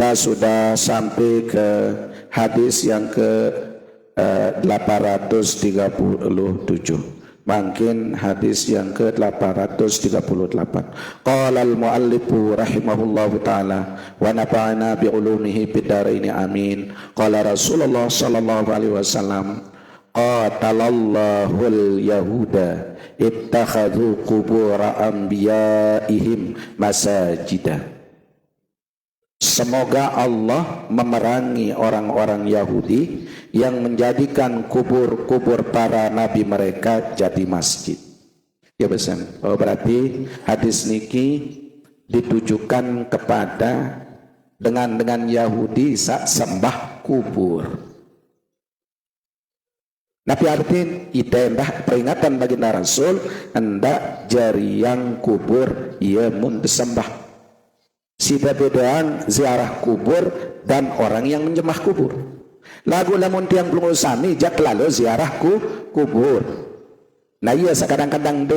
kita sudah sampai ke hadis yang ke 837. Mungkin hadis yang ke 838. Qala al-muallifu rahimahullahu taala wa nafa'ana bi ulumihi fid dharain amin. Qala Rasulullah sallallahu alaihi wasallam, qatalallahul yahuda ittakhadhu qubur anbiya'ihim masajida. Semoga Allah memerangi orang-orang Yahudi yang menjadikan kubur-kubur para nabi mereka jadi masjid. Ya besan. Oh, berarti hadis niki ditujukan kepada dengan Yahudi sak sembah kubur. Nabi arti itendah peringatan bagi Rasul hendak jariang kubur ia mun disembah. Sida bedaan ziarah kubur dan orang yang menyembah kubur. Lagu lamun tiang belum usami jak lalu ziarah kubur. Nah iya kadang-kadang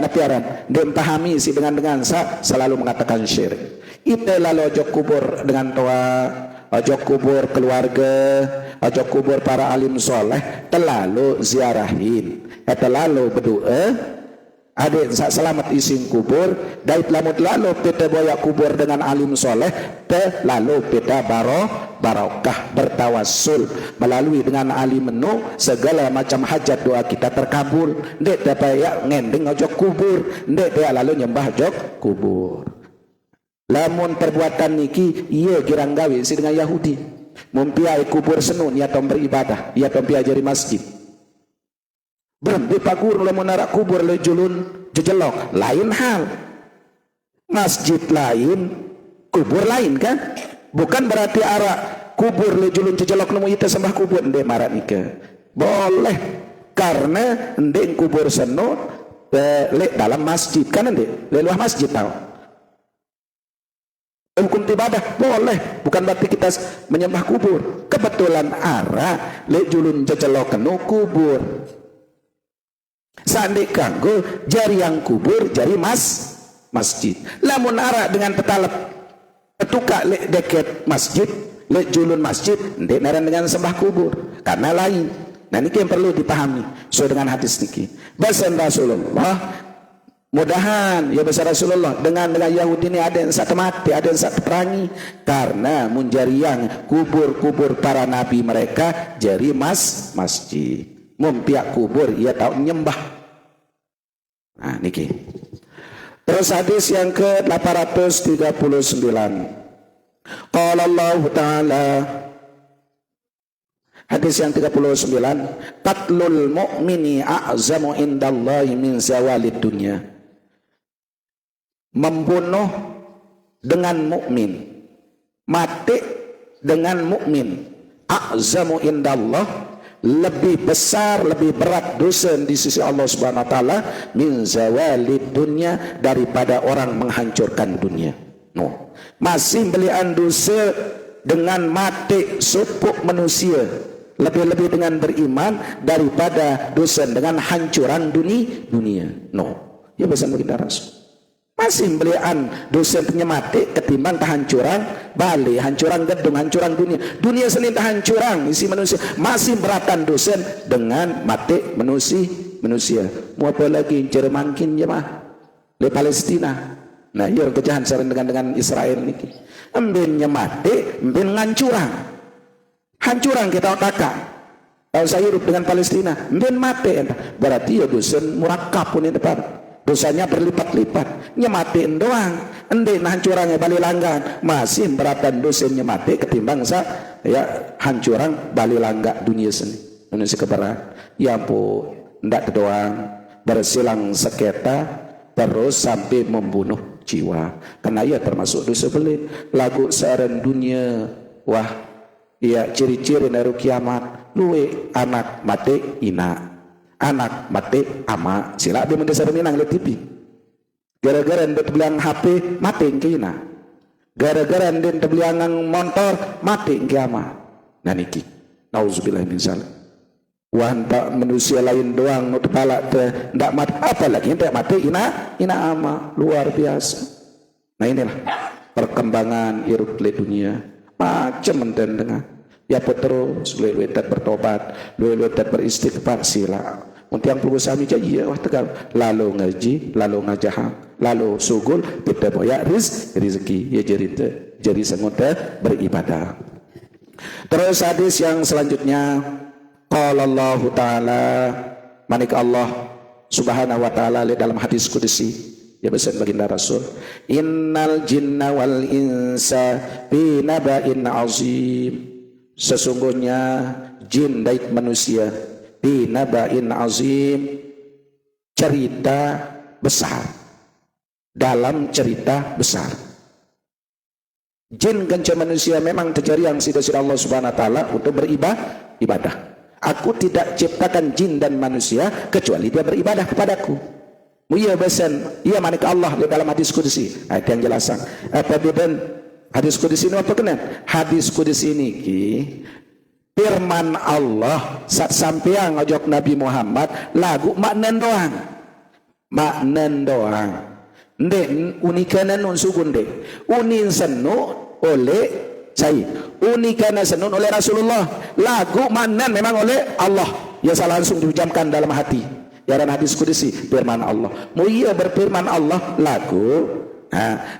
napiaran dem pahami si dengan selalu mengatakan syirik. Itu lalu ojok kubur dengan toa, ojok kubur keluarga, ojok kubur para alim soleh, terlalu ziarahin, terlalu berdoa. Adik selamat ising kubur dait lamut lalu peta boya kubur dengan alim soleh te lalu peta barokah bertawassul melalui dengan alim menu segala macam hajat doa kita terkabul. Ndek dapat ya ngending ojok kubur, ndek dia lalu nyembah jok kubur. Lamun perbuatan niki iya girang gawe si dengan Yahudi mempiai kubur senu niat beribadah ia tompiai jari masjid. Belum dipagur lamun narak kubur le julun jejelok lain hal. Masjid lain, kubur lain kan? Bukan berarti arak kubur le julun jejelok nemu ite sembah kubur ndek marak nika. Boleh karena ndek kubur seno le dalam masjid kan ndek le luar masjid tahu. Hukum ibadah boleh, bukan berarti kita menyembah kubur. Kebetulan arak le julun jejelok kenu kubur. Sandi kanggo jari yang kubur jari masjid. Lamun arak dengan petalep petuka lek deket masjid lek julun masjid ndek naran dengan sembah kubur karena lain. Nah ini yang perlu dipahami sesuai dengan hadis niki. Bahasan Rasulullah mudahan ya bahasa Rasulullah dengan Yahudi ini ada yang satu mati, ada yang satu perangi karena menjari yang kubur-kubur para nabi mereka jari masjid. Mempiak kubur ia tahu nyembah. Nah niki. Terus hadis yang ke 839. Qala Allah Ta'ala, hadis yang 39, qatlul mu'mini a'zamu indallahi min zawalid dunya. Membunuh dengan mukmin, mati dengan mukmin, a'zamu indallah, lebih besar, lebih berat dosa di sisi Allah Subhanahu wa taala min zawalid dunya, daripada orang menghancurkan dunia. No. Masih belian dosa dengan mati supuk manusia, lebih-lebih dengan beriman daripada dosa dengan hancuran dunia. No. Ya pesan baginda Rasul. Masih belian dosa penyemati ketimbang kehancuran balik, hancuran gedung, hancuran dunia seni hancuran isi manusia. Masih beratan dosa dengan mati manusia. Mau apa lagi cermangkin jemaah di Palestina. Nah iya kejahan sering dengan Israel niki. Embinnya mati, embin ngancuran. Hancuran kita otakkan. Kalau saya hidup dengan Palestina, embin mati. Berarti ya dosa murakab pun ini depan. Dosanya berlipat-lipat, nyematiin doang, endek nah hancurannya balik langgan, masih beratan dosanya mati ketimbang ya hancuran balik langga dunia seni manusia keberat. Ya ampun, ndak doang bersilang seketa terus sampai membunuh jiwa, karena ia termasuk dosa belit. Lagu searan dunia, wah ya ciri-ciri dari kiamat, luwe anak mati ina, anak mati ama, sila dia mendesar minang le TV. Gara-gara dia beliang HP mati kina. Gara-gara dia beliang motor mati kiamat. Nah niki, nauzubillah min zalik. Wanta manusia lain doang nu kepala teh ndak mati, apalagi ndak mati ina ama, luar biasa. Nah inilah perkembangan irut le dunia macam enten dengan ya terus luwe bertobat, luwe beristighfar sila. Untuk perlu sami jadi wah tegal lalu ngaji, lalu ngajah, lalu sugul kita boya rezeki ya jadi sengoda beribadah. Terus hadis yang selanjutnya qala Allah taala manik Allah subhanahu wa taala dalam hadis qudsi ya pesan baginda Rasul, innal jinna wal insa fi naba'in azim, sesungguhnya jin dan manusia fi naba'in azim, cerita besar, dalam cerita besar. Jin dan manusia memang terjadi yang sida-sida Allah subhanahu wa ta'ala untuk beribadah. Aku tidak ciptakan jin dan manusia kecuali dia beribadah kepadaku. Iya besan, iya manik Allah di dalam hadis qudsi. Ayat yang jelasan. Apa beden hadis qudsi ini apa kena? Hadis qudsi ini ki firman Allah saat sampeang ngajak Nabi Muhammad lagu maknan doang. Maknan doang. Ndek unikanan nun sugun dek. Unin senu oleh saya. Unikana senu oleh Rasulullah. Lagu maknan memang oleh Allah. Ya salah langsung diucapkan dalam hati. Yaran hadis qudsi firman Allah. Mulia berfirman Allah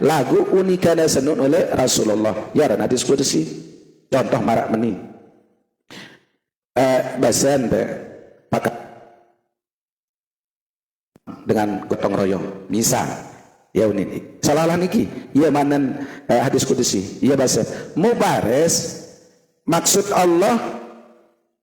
lagu unikana senun oleh Rasulullah. Yaran hadis qudsi. Contoh marak meni. Bahasan pakai dengan gotong royong. Misal ya ini. Salah niki. Iya manan hadis qudsi. Iya bahasa. Mubares maksud Allah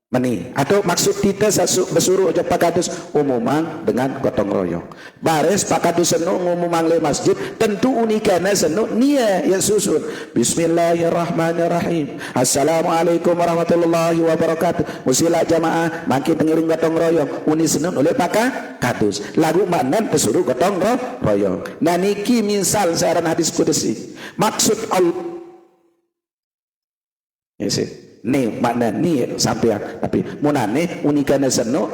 meni atau maksud kita bersuruh aja pakadus umuman dengan gotong royong. Bares pakadus senu ngumumang le masjid tentu unikana senu nia yang susun. Bismillahirrahmanirrahim. Assalamualaikum warahmatullahi wabarakatuh. Musila jamaah makin dengerin gotong royong. Uni senu oleh pakadus. Lagu maknan bersuruh gotong royong. Nah niki misal saran hadis qudsi. Maksud Allah. Ya sih. Ni makna ni sampean tapi munane unikana seno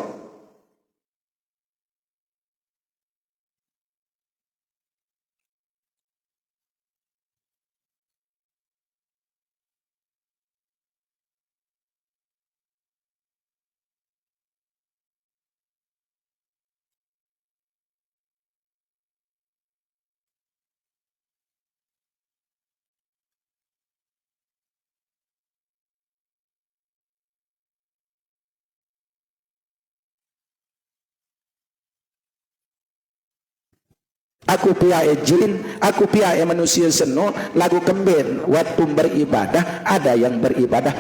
aku pihak jin, aku pihak manusia seno lagu kemben waktu beribadah ada yang beribadah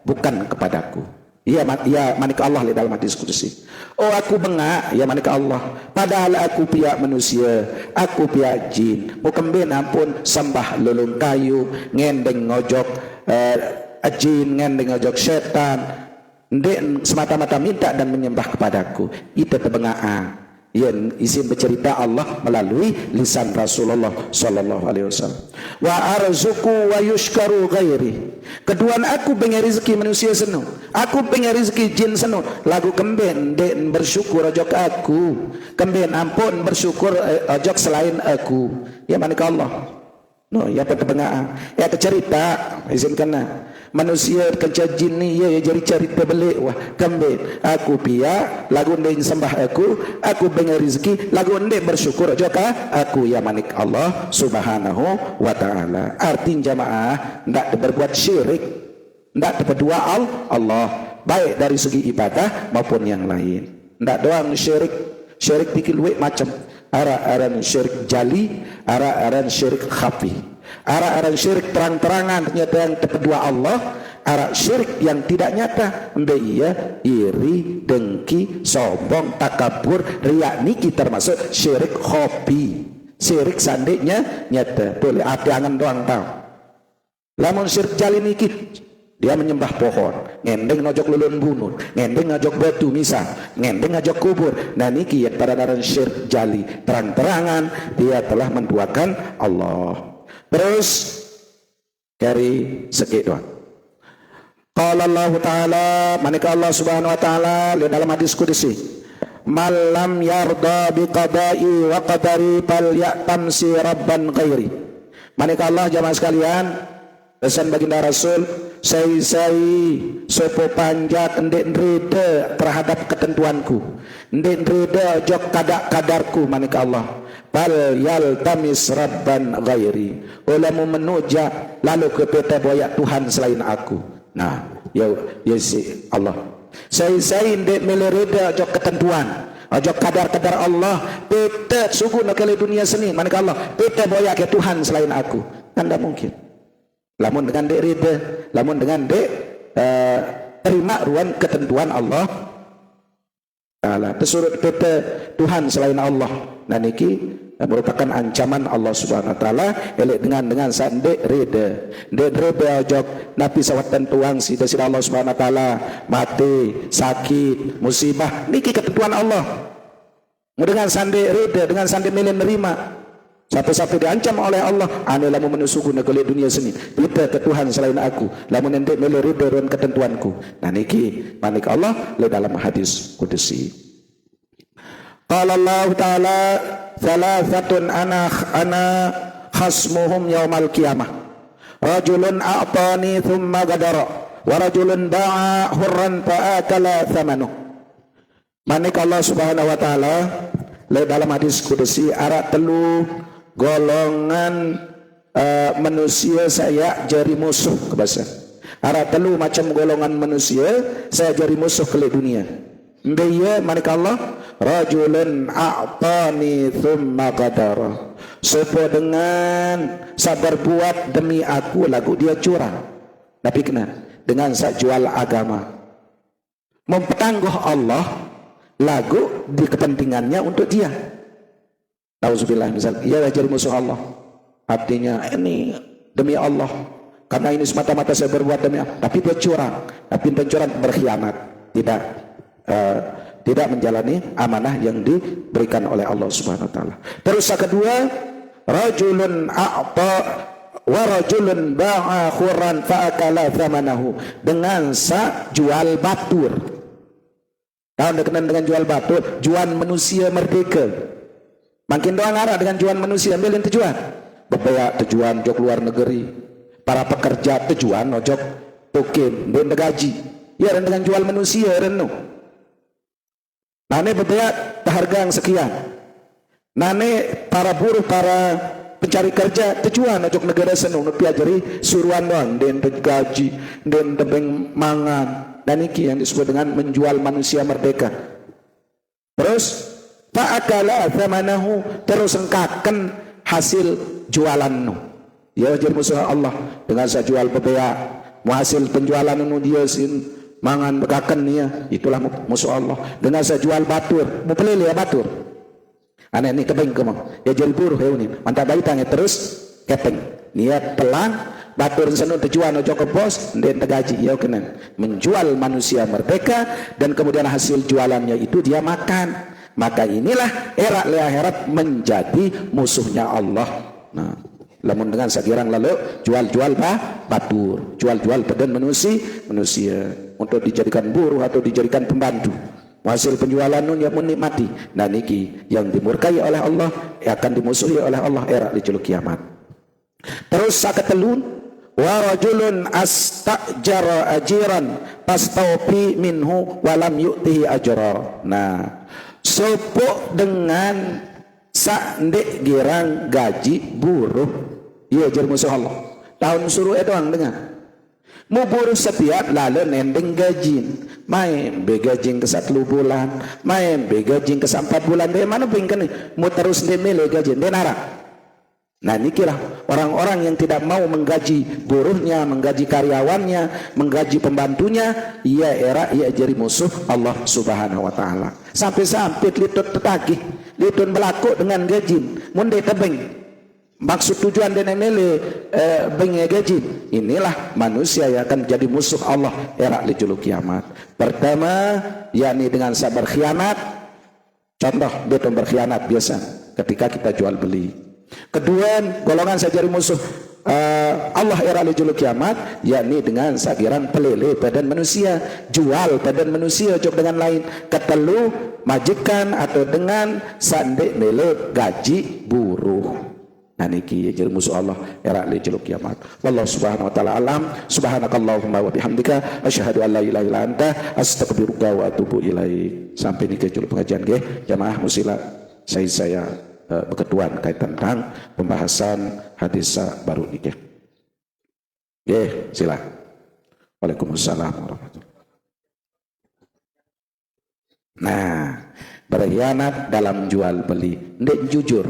bukan kepadaku. Ya manik Allah di dalam hadis qudsi. Oh aku bengak ya manik Allah. Padahal aku pihak manusia, aku pihak jin. Mau kemben ampun sembah lulung kayu, ngendeng ngojok jin, ngendeng ngojok setan. Ndek semata-mata minta dan menyembah kepadaku. Itu tebengaan. Yang izin bercerita Allah melalui lisan Rasulullah sallallahu alaihi wasallam. Wa arzuku wa yushkaru ghairi. Keduaan aku pengen rezeki manusia seno. Aku pengen rezeki jin seno. Lagu kemben den bersyukur ojok aku. Kemben ampun bersyukur ojok selain aku. Ya manika Allah. No, ya pertengahan. Ya cerita izinkan manusia kerja jin ni ya jadi cerita belik wah kembe aku pia lagu ndeng sembah aku bengar rezeki lagu ndeng bersyukur juga aku ya manik Allah subhanahu wa ta'ala. Artinya jamaah ndak berbuat syirik, ndak berdua Allah baik dari segi ibadah maupun yang lain. Ndak doang syirik bikin duit macam arah-arah syirik jali, arah-arah syirik khafi, arah-arah syirik terang-terangan ternyata yang kedua Allah, arah syirik yang tidak nyata iya iri, dengki, sombong, takabur, riak niki termasuk syirik khafi. Syirik sandiknya nyata boleh hati angan doang tahu. Lamun syirik jali niki dia menyembah pohon, ngendeng ngajak lulun bunun, ngendeng ngajak batu misal, ngendeng ngajak kubur. Nah niki yang pada syirik jali terang-terangan dia telah menduakan Allah. Terus dari segi doa. Qala Allah Ta'ala, manika Allah Subhanahu wa taala dalam hadis qudsi, "Malam yarda biqada'i wa qadari fal ya'tamsi rabban ghairi." Maneka Allah jamaah sekalian, pesan baginda Rasul, saya sopo panjat ndek reda terhadap ketentuanku, ndek reda jok kadarku maneka Allah. Bal yaltamis rabban ghairi, ulamu menuja lalu ke peta boyak Tuhan selain aku. Nah, ya si Allah. Saya ndek melereda jok ketentuan. Ojo kadar-kadar Allah peta suku nak kali dunia seni manaka Allah peta boya ke Tuhan selain aku kan tidak mungkin. Lamun dengan dek rida, lamun dengan dek terima ruang ketentuan Allah Ta'ala tersurut peta Tuhan selain Allah. Nah niki merupakan ancaman Allah Subhanahu Wa Taala elek dengan sandek reda dek reda ojo nabi sawatan tuang si desir Allah Subhanahu Wa Taala mati sakit musibah niki ketentuan Allah. Dengan sandek reda dengan sandek milih nerima sampai diancam oleh Allah ane lamu menusuku negeri dunia seni kita ke Tuhan selain aku lamun ente milih reda dan ketentuanku. Nah niki manik Allah le dalam hadis kudusi. Qala Allah Ta'ala thalathatun ana khasmuhum yaumal qiyamah rajulun a'tani thumma gadara wa rajulun ba'a hurran fa'akala thamanu. Manik Allah Subhanahu Wa Ta'ala le dalam hadis kudusi arak telu golongan manusia saya jari musuh ke bahasa arak telu macam golongan manusia saya jari musuh ke dunia. Dia manik Allah rajulun a'tani thumma qadara, sopo dengan sabar buat demi aku lagu dia curang tapi kena dengan sak jual agama mempertangguh Allah lagu di kepentingannya untuk dia. Auzubillah misal ia jadi musuh Allah artinya ini demi Allah karena ini semata-mata saya berbuat demi Allah tapi dia curang, tapi pencurang berkhianat tidak menjalani amanah yang diberikan oleh Allah Subhanahu Wa Taala. Terus yang kedua rajulun a'ta wa rajulun ba'a khurran fa'akala thamanahu, dengan sa jual batur. Tahu berkenaan dengan jual batur, jual manusia merdeka. Makin doang arah dengan jual manusia ambilin tujuan. Beberapa tujuan jok luar negeri. Para pekerja tujuan ojok token dan gaji. Ya dengan jual manusia renu. Nane beberapa harga yang sekian. Nane para buruh para pencari kerja tujuan ojok negara senung piajari suruhan doang dan gaji dan tebeng mangan. Dan ini yang disebut dengan menjual manusia merdeka. Terus fa'akala thamanahu, terus engkakan hasil jualanmu. Ya jadi musuh Allah dengan saya jual bebea, mau hasil penjualan nu dia sin mangan bekakan ya, itulah musuh Allah. Dengan saya jual batur, mau pelili ya batur. Aneh ni kepeng kemang. Ya jadi buruh ya ini. Mantap bayi tanya terus kepeng. Niat pelan batur senu tujuan ojo ke bos dan gaji ya kena menjual manusia merdeka dan kemudian hasil jualannya itu dia makan. Maka inilah era akhirat menjadi musuhnya Allah. Nah, lamun dengan sekirang lalu jual-jual batur, jual-jual badan manusia untuk dijadikan buruh atau dijadikan pembantu. Hasil penjualan nun yang menikmati. Nah niki yang dimurkai oleh Allah akan dimusuhi oleh Allah era di juluk kiamat. Terus sakatelun wa rajulun astajara ajiran pastaufi minhu walam yu'tihi ajra. Nah, sopo dengan sandek girang gaji buruh iya jadi musuh Allah. Tahun suruh doang dengan mau buruh setiap lalu nendeng gaji main begajing ke 1 bulan main begajing ke 4 bulan dari mana pingkan mau terus demele gaji denara. Nah ini kira orang-orang yang tidak mau menggaji buruhnya, menggaji karyawannya, menggaji pembantunya, ia era ia jadi musuh Allah Subhanahu Wa Taala. Sampai-sampai litut tetagih, litut berlaku dengan gaji, munde tebeng. Maksud tujuan dan emele bengi gaji. Inilah manusia yang akan jadi musuh Allah era di juluk kiamat. Pertama, yakni dengan sabar khianat. Contoh betul berkhianat biasa ketika kita jual beli. Kedua, golongan saya jadi musuh Allah era di juluk kiamat, yakni dengan sakiran pelele badan manusia, jual badan manusia jok dengan lain. Ketelu, majikan atau dengan sandek mele gaji buruh. Nah niki jadi musuh Allah era li jeluk kiamat. Wallahu subhanahu wa taala alam. Subhanakallahumma wa bihamdika asyhadu an la ilaha illa anta astaghfiruka wa atubu ilaik. Sampai niki jeluk pengajian nggih. Jamaah musila saya berketuan kaitan tentang pembahasan hadis baru niki. Nggih, sila. Waalaikumsalam warahmatullahi. Nah, berkhianat dalam jual beli, ndek jujur.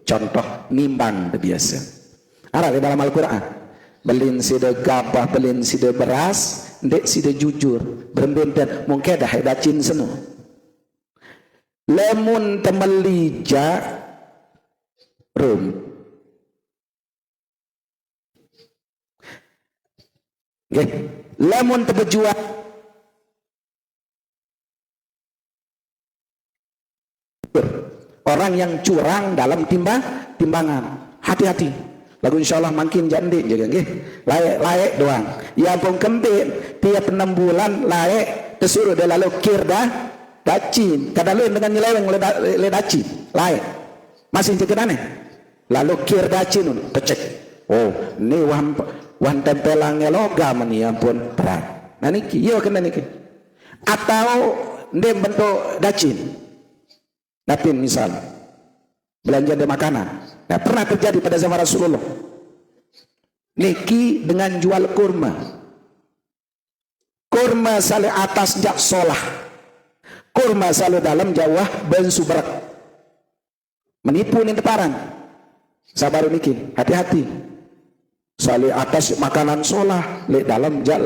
Contoh nimbang biasa. Ada di dalam Al-Quran. Belin sida gabah, belin sida beras, ndek sida jujur. Berbendan mungkin dah dacin senu. Lemun temelija rum. Okay. Lemun tebejual orang yang curang dalam timbangan, hati-hati. Lagu insyaallah makin jandi jaga nggih. Laek doang. Ya pun kembit tiap 6 bulan laek tesuruh dia lalu kir dacin. Kadang dengan nyeleweng le dacin. Laek. Masih jaga aneh. Lalu kir dacin kecek. Oh, ni wan tempelang logam ni ampun berat. Nah niki, yo kena niki. Atau ndem bentuk dacin. Dapin misal belanja di makanan. Nah, pernah terjadi pada zaman Rasulullah. Niki dengan jual kurma. Kurma sale atas jak solah. Kurma sale dalam jawah ben subrak. Menipu ni teparan. Sabar niki, hati-hati. Sale atas makanan solah, le dalam jak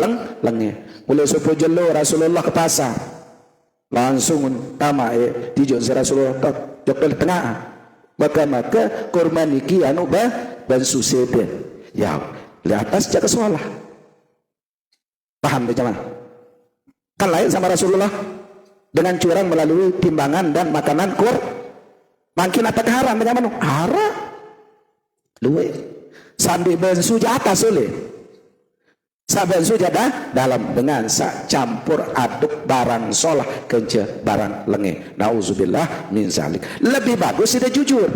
lenge. Mulai sopo jelo Rasulullah ke pasar. Langsung tama dijok Rasulullah jokol tengah maka kurma niki anu ban susede ya di atas jaga sholah. Paham teman? Kan lain sama Rasulullah dengan curang melalui timbangan dan makanan makin apa haram teman? Haram luwe sambil bensu di atas oleh saben sujadah dalam dengan campur aduk barang solah kenca barang lenge. Nauzubillah min zalik. Lebih bagus tidak jujur.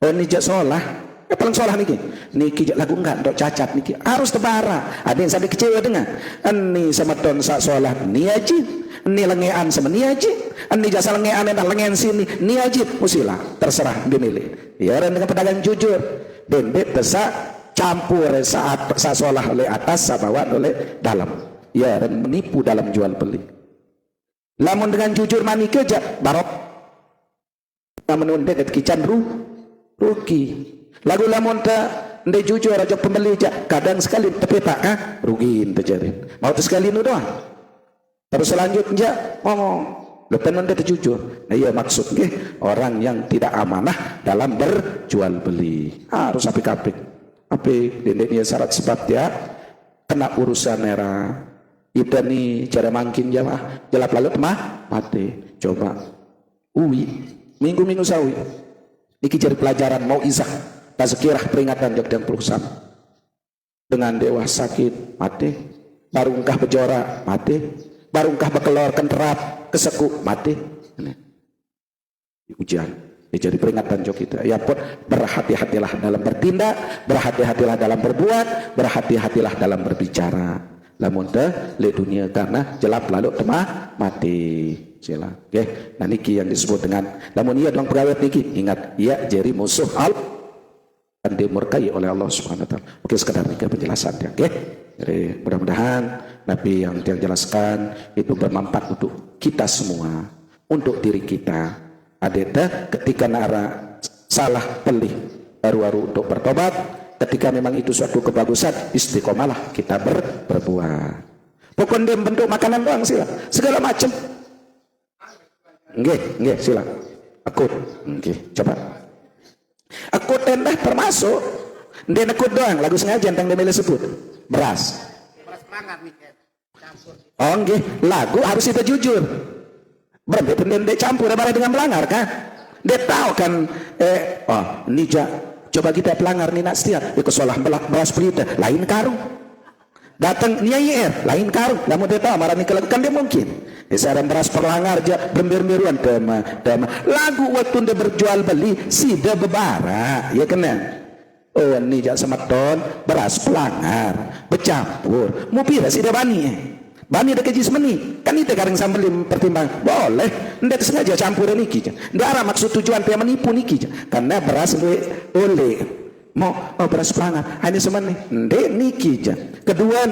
Oh ni jak solah, paling solah niki. Niki jak lagu enggak dok cacat niki. Harus tebara. Ada yang sampai kecewa dengan. Ini sama ton sak solah ni aji. Ini lengean sama ni aji. Ini jasa lengean dan lengean sini ni aji. Musilah terserah dinilai. Ya dengan pedagang jujur. Dendek tesak campur saat sholah oleh atas bawa oleh dalam ya dan menipu dalam jual beli. Lamun dengan jujur mani kerja barok namun dekat kican rugi lagu lamun ndek jujur aja pembeli aja kadang sekali tapi tak rugi terjadi mau sekali nu doang terus selanjutnya ngomong lepas nanti jujur. Nah iya maksud orang yang tidak amanah dalam berjual beli harus apik-apik. Api dendeknya syarat sebab dia kena urusan era itu nih cara mangkin jamaah jelap lalu mah mati coba minggu sawi niki jadi pelajaran mau izah tazkirah peringatan jog yang perusahaan dengan dewa sakit mati barungkah bejora mati barungkah bekelor kenterap keseku mati ujian. Jadi peringatan jok kita. Ya pun berhati-hatilah dalam bertindak, berhati-hatilah dalam berbuat, berhati-hatilah dalam berbicara. Lamun teh le dunia karena jelap lalu temah mati. Sila. Oke. Nah niki yang disebut dengan lamun iya dong pegawai niki. Ingat, iya jadi musuh dan dimurkai oleh Allah Subhanahu wa taala. Oke, sekedar niki penjelasannya, oke. Jadi mudah-mudahan Nabi yang jelaskan itu bermanfaat untuk kita semua, untuk diri kita. Adeta ketika nara salah pelih baru-baru untuk bertobat, ketika memang itu suatu kebagusan istiqomalah kita berbuat. Pokoknya bentuk makanan doang sila segala macam. Nggih sila akut coba akut tendah termasuk dia akut doang lagu sengaja tentang dia sebut beras oh nggih lagu harus kita jujur. Berarti pendek campur barang dengan pelanggar kan? Dia tahu kan ini coba kita pelanggar ni nak setia. Dia kesolah beras berita lain karung. Datang nyair lain karung lamun dia tahu marah nikah lagu kan dia mungkin saran beras perlangar aja bermir-miruan tema lagu waktu dia berjual beli sida bebara ya kena oh ini jak semeton beras pelangar bercampur mau pira sida bani ada keji semeni kan itu garing sambelin pertimbang boleh ndak sengaja campur niki ndak arah maksud tujuan dia menipu niki karena beras oleh mau beras pelangar hanya semeni ndak niki kedua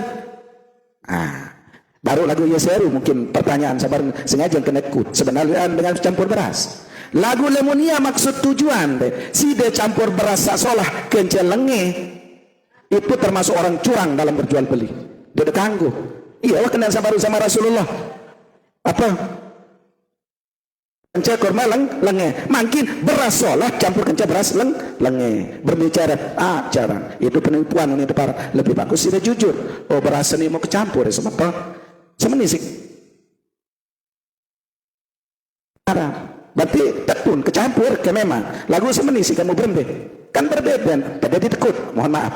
baru lagu ya seru mungkin pertanyaan sabar sengaja kena kut sebenarnya dengan campur beras lagu lemonia maksud tujuan si de campur beras sasolah kencel lenge itu termasuk orang curang dalam berjual beli dia kanggo iya wah kenal sabar sama Rasulullah apa kencel kurma lenge makin beras solah campur kencel beras lenge berbicara jarang itu penipuan ini para lebih bagus tidak jujur beras ini mau kecampur sama apa semeni sih berarti tekun kecampur ke memang lagu semeni sih kamu berhenti kan berbeda pada ditekut mohon maaf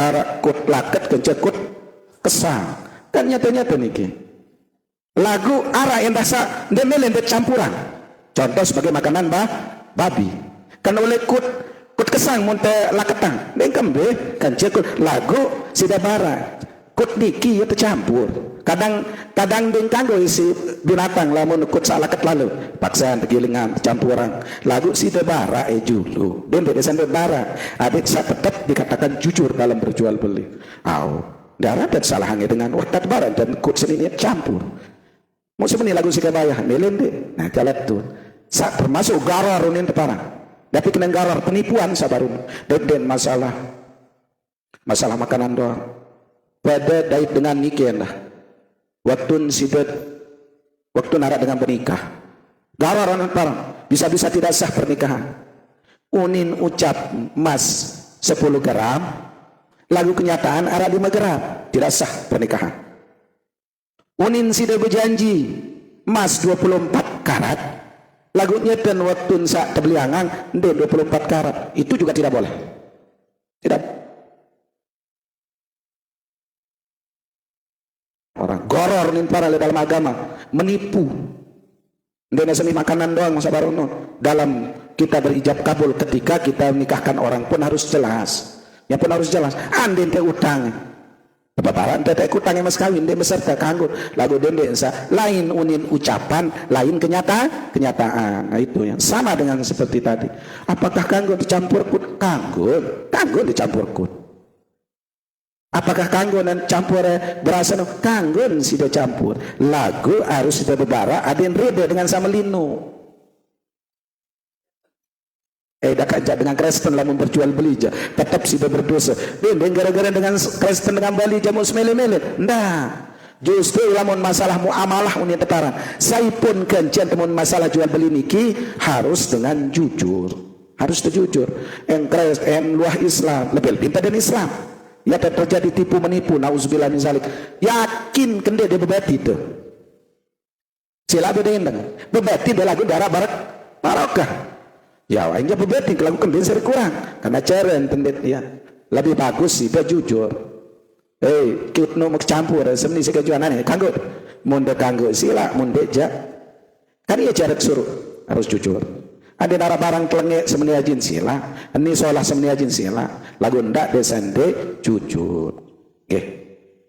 arah kut laket kencekut kesang kan nyata-nyata niki lagu arah yang rasa demelen campuran contoh sebagai makanan babi kan oleh kut kesang munte laketang dan kembe kan cekut lagu sida bara kut niki ya tercampur kadang ding kanggo isi binatang lamun kut salah ket lalu paksaan tegilingan campuran lagu si debara julu dan desan debara adik saya tetap dikatakan jujur dalam berjual beli darah dan salahnya dengan watat barang dan kut seni campur mau sebenarnya lagu si kebayah melende nah jalan tuh termasuk garar unin teparang tapi kena garar penipuan sabarun dan masalah makanan doang pada dait dengan niken lah waktu sidet waktu narak dengan menikah garar unin parang bisa-bisa tidak sah pernikahan unin ucap emas 10 gram lagu kenyataan arah 5 gram tidak sah pernikahan unin sidet berjanji emas 24 karat lagunya dan waktu saat terbeliangan 24 karat itu juga tidak boleh tidak orang goror nih para dalam agama menipu dan seni makanan doang masa barono dalam kita berijab kabul ketika kita menikahkan orang pun harus jelas yang pun harus jelas andin teh utang babaran teh utang mas kawin dia beserta kanggo lagu dende lain unin ucapan lain kenyataan nah itu yang sama dengan seperti tadi apakah kanggo dicampur kut kanggo dicampur kut apakah kanggo dan campur berasa kanggo sudah campur lagu harus sudah bebara ada yang reda dengan sama lino dah kajak dengan Kristen lamun berjual beli aja tetap sudah berdosa dan gara-gara dengan Kristen dengan Bali jamu semele-mele ndak justru lamun masalah muamalah unik teparan saya pun kencian temun masalah jual beli niki harus dengan jujur harus jujur yang luah Islam lebih pintar dan Islam ya terjadi tipu menipu nauzubillah min zalik yakin kende dia bebati itu sila beda endang bebati dia lagu darah barokah ya wajah bebati lagu kembali seri kurang karena cara entendet ya lebih bagus sih dia jujur kita mau campur semni si kejuanan kanggo munde kanggo sila munde ja kan iya cara suruh harus jujur ada darah barang telenge semeni ajin sila ini seolah semeni ajin sila lagu ndak desende jujur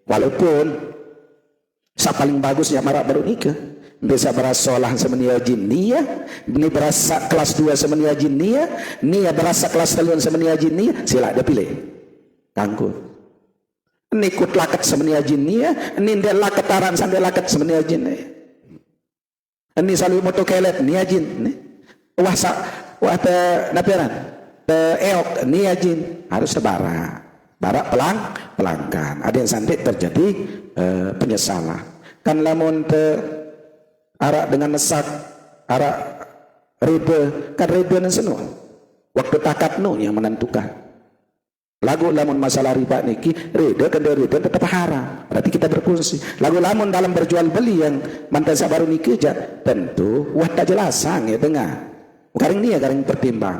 walaupun sa paling bagusnya marak baru nikah bisa berasa seolah semeni ajin nia ini berasa kelas 2 semeni ajin nia berasa kelas 3 semeni ajin nia sila ada pilih kanggo ini kut lakat semeni ajin nia ini ndak laketaran sampai lakat semeni ajin nia ini selalu moto kelet nia ajin nih wah napiran eok ni ajin harus sebara pelanggan ada yang sampai terjadi penyesalan kan lamun arak dengan nesak arak ribe kan ribe nan senu waktu takat nu yang menentukan lagu lamun masalah riba niki ribe kan ribe tetap haram berarti kita berfungsi lagu lamun dalam berjual beli yang mantan sabaru niki aja tentu wah tak jelasan ya tengah garing dia garing pertimbang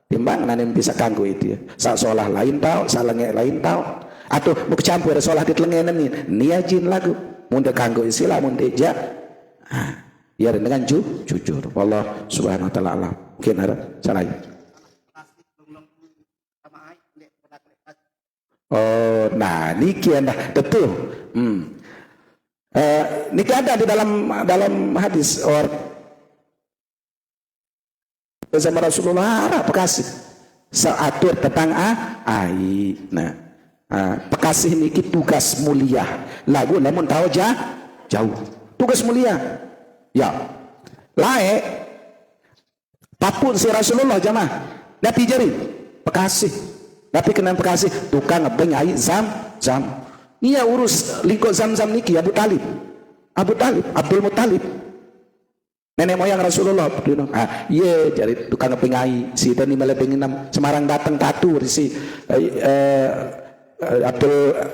timbang nanti bisa kanggo itu ya seolah lain tahu salahnya lain tahu atau mau kecampur solat di telengenan ni ajin lagu mun kanggo istilah mun deja ya dengan jujur. Allah subhanahu wa ta'ala alam. Mungkin ada salah. Oh, nah niki anda betul. Niki ada di dalam hadis sama Rasulullah harap pekasih seatur tentang ai. Nah, pekasih niki tugas mulia. Lagu namun tahu jauh. Tugas mulia. Ya. Lae papun si Rasulullah jamaah. Nabi jari pekasih. Tapi kena pekasih tukang ngebeng ai zam. Nia urus lingkuk zam-zam niki Abdul Abdul Muttalib. Nenek moyang Rasulullah. Iya jadi tukang ngebeng ai si dan melepeng enam Semarang datang katur si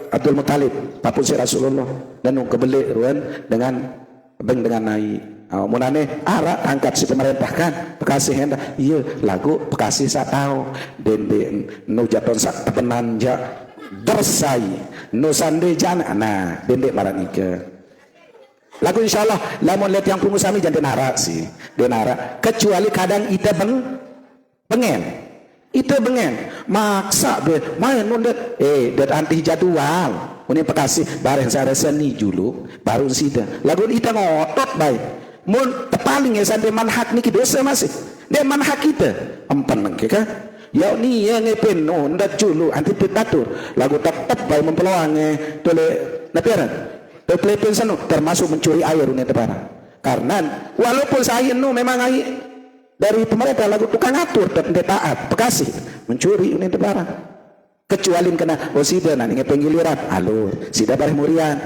Abdul Muttalib papun si Rasulullah dan kebeli ruan dengan beng dengan ai. Munane arak angkat si pemerintah kan pekasih hendak iya lagu pekasih saya tahu dende nu jaton sak tebenan ja bersai nu sande jana nah dende maranika lagu insyaallah lamun lihat yang pungusami jangan denara sih denara kecuali kadang ita pengen maksa be main mundet dat anti jadwal ini pekasih bareng saya seni dulu baru sida lagu ita ngotot baik mun tepaling ya sampai manhak niki dosa masih dia manhak kita empan nangke kan ya ni yang ngepen ndak julu anti diktator lagu tetap baik mempeluang tole napiaran tole sanu termasuk mencuri air ini tepara karena walaupun saya nu memang ai dari pemerintah lagu tukang atur dan taat pekasih mencuri ini tepara kecuali kena sida nani penggiliran alur sida bareh murian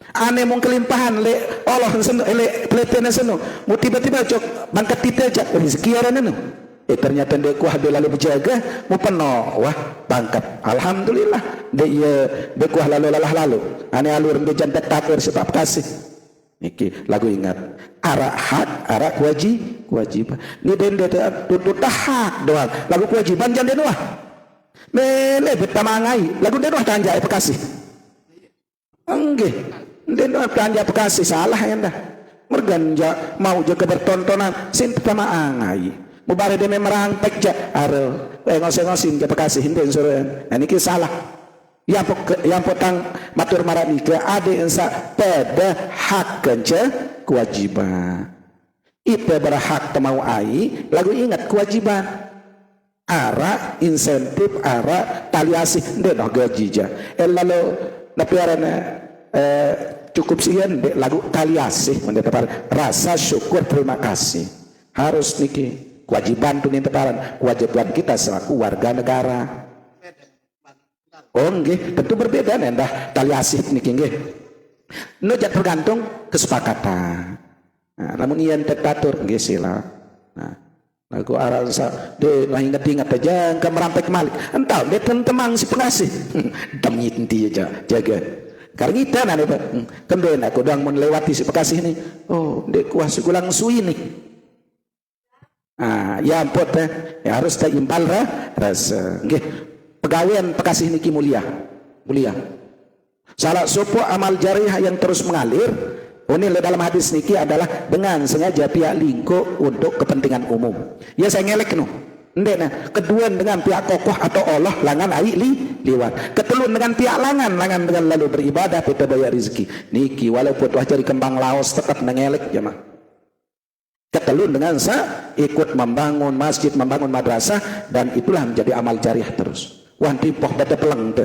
ane mung kelimpahan le Allah senu le pletena senu mu tiba-tiba cok bangkat tita aja rezeki arana ternyata dia kuah dia lalu berjaga mu penuh wah bangkat alhamdulillah dia kuah lalu ane alur dia jantak takir sebab kasih niki lagu ingat arak hak arak kewajiban ni dende tuntut hak doang lagu kewajiban jangan denuah mele betamangai lagu denuah tanjai pekasih enggih dan belanja pekasih salah ya dah merganja mau jaga bertontonan sin pertama angai mubare de memerang pekja are ngos-ngosin ke pekasih hinden suruh ini salah yang potang matur maranika ade ensa pada hak kenca kewajiban itu berhak temau ai lagu ingat kewajiban ara insentif ara tali asih ndek gaji ja lalu napiarana cukup sekian lagu tali asih mendapat rasa syukur terima kasih harus niki kewajiban tuh nih teparan kewajiban kita selaku warga negara nggih tentu berbeda nendah tali asih niki nggih nu tergantung kesepakatan namun ian diktator nggih sila lagu arasa de lah ingat aja ke merampek malik entah de temang si pengasih demi inti aja jaga karena kita nanti kembali aku sedang melewati si pekasih ini dek kuah sigulang sui nih ya ampun ya harus tak impal rasa pegawaian pekasih niki mulia salah supu amal jariah yang terus mengalir ini dalam hadis niki adalah dengan sengaja pihak lingkup untuk kepentingan umum ya saya ngelek kedua dengan pihak kokoh atau Allah langan ai liwat ketelun dengan pihak langan dengan lalu beribadah kita bayar rezeki niki walaupun tuah cari kembang laos tetap nengelek jemaah ketelun dengan ikut membangun masjid membangun madrasah dan itulah menjadi amal jariah terus wan timpoh bata peleng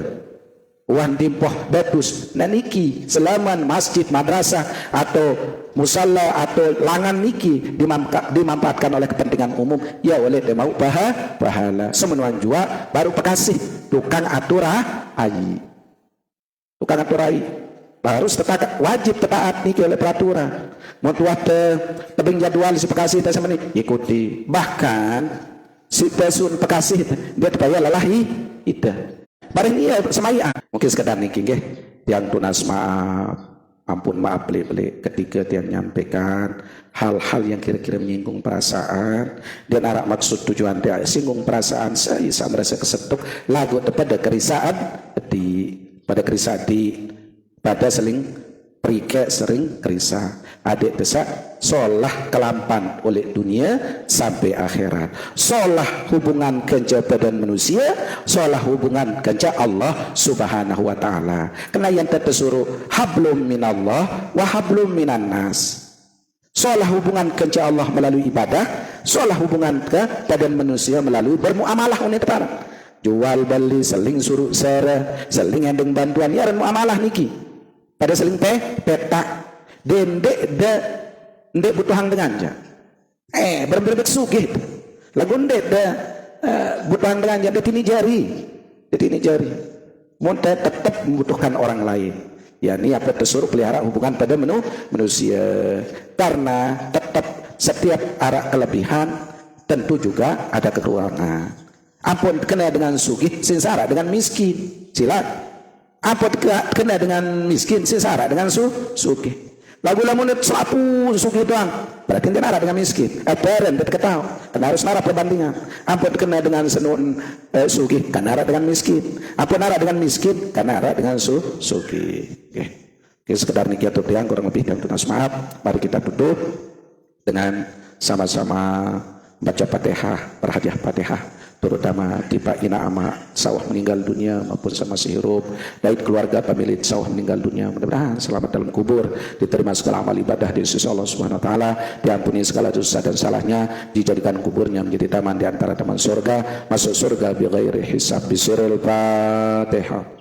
wan timpoh batus niki selaman masjid madrasah atau musalla atau langan niki dimanfaatkan oleh kepentingan umum ya oleh dia mau pahala semenuan jua baru pekasih tukang atur ai harus wajib taat niki oleh peraturan mau tuah tebing jadwal si pekasih sama ini ikuti bahkan si pesun pekasih dia supaya lelahi itu bareng iya semaya mungkin sekedar niki nggih yang tunas maaf ampun maaf pelik-pelik ketika dia menyampaikan hal-hal yang kira-kira menyinggung perasaan dan arah maksud tujuan dia singgung perasaan saya merasa kesetuk lagu pada kerisaan pada seling perike sering kerisah adik desak seolah kelampan oleh dunia sampai akhirat seolah hubungan kenca badan manusia seolah hubungan kenca Allah subhanahu wa ta'ala kena yang tersuruh hablum minallah wa hablum minan nas seolah hubungan kenca Allah melalui ibadah seolah hubungan ke badan manusia melalui bermuamalah unit barang jual beli seling suruh sera seling endeng bantuan ya muamalah niki pada seling petak ndek butuh hang dengan aja berbebek sugih lagu ndek butuh hang dengan aja detini jari mun tetap membutuhkan orang lain ya ini apa tersuruh pelihara hubungan pada manusia karena tetap setiap arah kelebihan tentu juga ada kekurangan ampun kena dengan sugih sinsara dengan miskin silat ampun kena dengan miskin sinsara dengan sugih lagu lamun selapu sugih doang berarti dia nara dengan miskin peren dia ketahu karena harus nara perbandingan ampun kena dengan senun sugih kan nara dengan miskin ampun nara dengan miskin kan nara dengan sugih oke sekedar niki atau tiang kurang lebih dan tunas maaf mari kita tutup dengan sama-sama baca Fatihah berhadiah Fatihah terutama tiba ina ama sawah meninggal dunia maupun sama si hirup dari keluarga pemilik sawah meninggal dunia mudah-mudahan selamat dalam kubur diterima segala amal ibadah di sisi Allah Subhanahu wa taala diampuni segala dosa dan salahnya dijadikan kuburnya menjadi taman di antara taman surga masuk surga bi ghairi hisab bisiril Fatihah.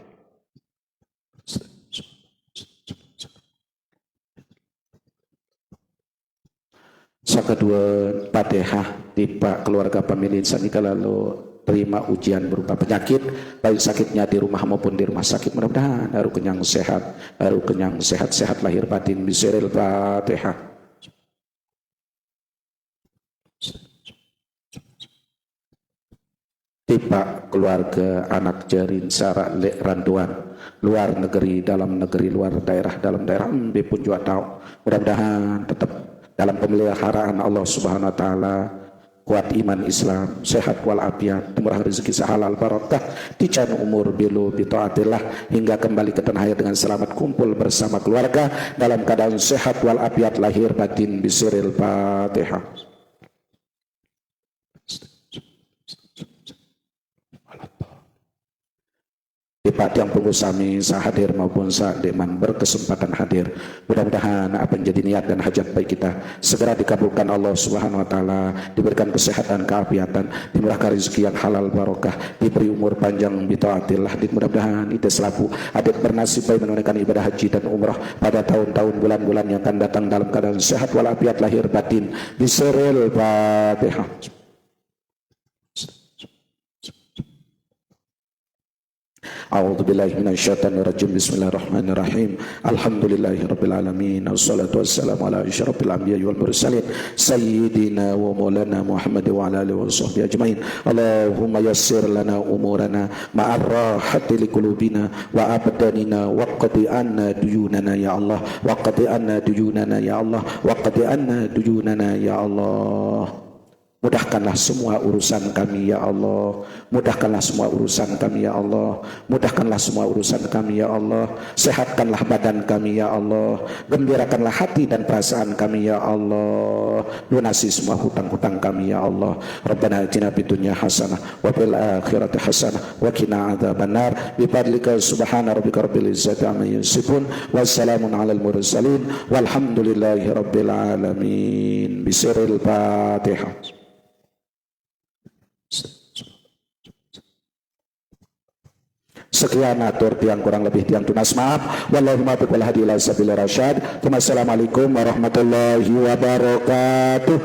Kedua Fatihah tiba keluarga pemilik sanika lalu terima ujian berupa penyakit baik sakitnya di rumah maupun di rumah sakit mudah-mudahan haru kenyang sehat lahir batin bisiril Fatihah. Tiba keluarga anak jarin sara lek randuan luar negeri dalam negeri luar daerah dalam daerah pun juga tahu mudah-mudahan tetap dalam pemeliharaan Allah Subhanahu wa taala kuat iman Islam sehat walafiat murah rezeki sehalal barakah dican umur bilu bitaatillah hingga kembali ke tanah air dengan selamat kumpul bersama keluarga dalam keadaan sehat walafiat lahir batin bisiril Fatihah. Pak yang pengusami sahadir maupun sademan berkesempatan hadir mudah-mudahan apa yang jadi niat dan hajat baik kita segera dikabulkan Allah Subhanahu wa taala diberikan kesehatan keafiatan dimurahkan rezeki yang halal barokah diberi umur panjang bitaatillah mudah-mudahan itu selaku adik bernasib baik menunaikan ibadah haji dan umrah pada tahun-tahun bulan-bulan yang akan datang dalam keadaan sehat walafiat lahir batin bisiril Fatihah. A'udzu billahi minasyaitonir rajim. Bismillahirrahmanirrahim. Alhamdulillahirabbil alamin. Wassalatu wassalamu ala asyrofil anbiya'i wal mursalin sayyidina wa maulana Muhammad wa ala alihi washabbihi ajmain. Allahumma yassir lana umurana ma'ar rahati liqulubina wa abdanina wa qadi anna duyunana ya Allah wa qadi anna duyunana ya Allah wa qadi anna duyunana ya Allah. Mudahkanlah semua urusan kami ya Allah. Mudahkanlah semua urusan kami ya Allah. Mudahkanlah semua urusan kami ya Allah. Sehatkanlah badan kami ya Allah. Gembirakanlah hati dan perasaan kami ya Allah. Lunasi semua hutang-hutang kami ya Allah. Rabbana atina fid dunya hasanah wa fil akhirati hasanah wa qina adzabannar. Bi fadlika subhana rabbika rabbil izzati amma yasifun. Wassalamun alal mursalin walhamdulillahi rabbil alamin. Bisiril Fatihah. Sekian atur tiang kurang lebih tiang tunas maaf. Wallahumma biqul hadi ila sabil rasyad. Wassalamualaikum warahmatullahi wabarakatuh.